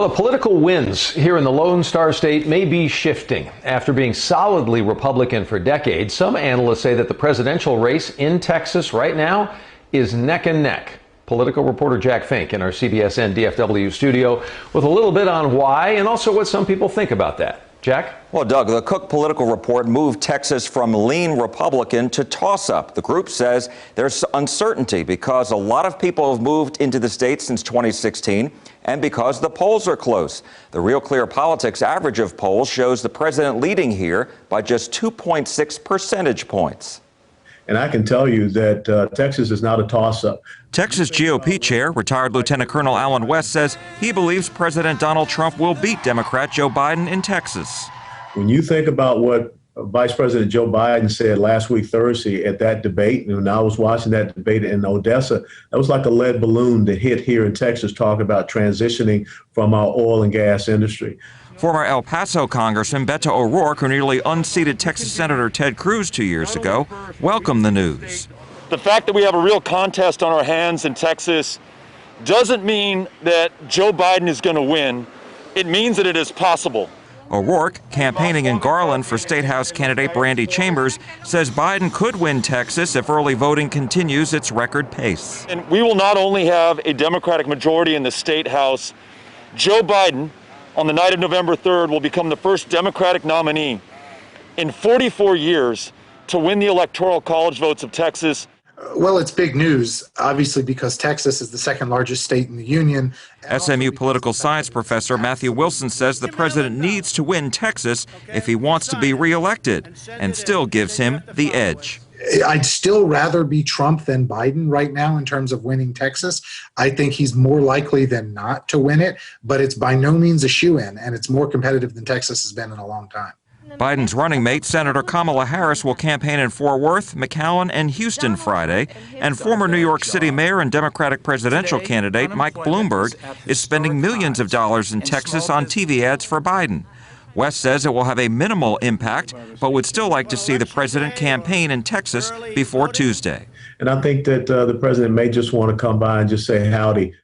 Well, the political winds here in the Lone Star State may be shifting. After being solidly Republican for decades, some analysts say that the presidential race in Texas right now is neck and neck. Political reporter Jack Fink in our CBSN DFW studio with a little bit on why and also what some people think about that. Jack? Well, Doug, the Cook Political Report moved Texas from lean Republican to toss-up. The group says there's uncertainty because a lot of people have moved into the state since 2016 and because the polls are close. The Real Clear Politics average of polls shows the president leading here by just 2.6 percentage points. And I can tell you that Texas is not a toss-up. Texas GOP chair, retired Lieutenant Colonel Allen West, says he believes President Donald Trump will beat Democrat Joe Biden in Texas. When you think about what Vice President Joe Biden said last week, Thursday, at that debate, and when I was watching that debate in Odessa, that was like a lead balloon that hit here in Texas, talking about transitioning from our oil and gas industry. Former El Paso Congressman Beto O'Rourke, who nearly unseated Texas Senator Ted Cruz 2 years ago, welcomed the news. The fact that we have a real contest on our hands in Texas doesn't mean that Joe Biden is going to win. It means that it is possible. O'Rourke, campaigning in Garland for State House candidate Brandy Chambers, says Biden could win Texas if early voting continues its record pace. And we will not only have a Democratic majority in the State House, Joe Biden, on the night of November 3rd, will become the first Democratic nominee in 44 years to win the Electoral College votes of Texas. Well, it's big news, obviously, because Texas is the second largest state in the union. SMU political science professor Matthew Wilson says the president needs to win Texas if he wants to be reelected, and still gives him the edge. I'd still rather be Trump than Biden right now in terms of winning Texas. I think he's more likely than not to win it, but it's by no means a shoo-in, and it's more competitive than Texas has been in a long time. Biden's running mate, Senator Kamala Harris, will campaign in Fort Worth, McAllen, and Houston Friday, and former New York City mayor and Democratic presidential candidate Mike Bloomberg is spending millions of dollars in Texas on TV ads for Biden. West says it will have a minimal impact, but would still like to see the president campaign in Texas before Tuesday. And I think that the president may just want to come by and just say howdy.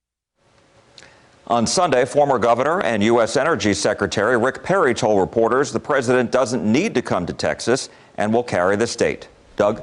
On Sunday, former governor and U.S. Energy Secretary Rick Perry told reporters the president doesn't need to come to Texas and will carry the state. Doug?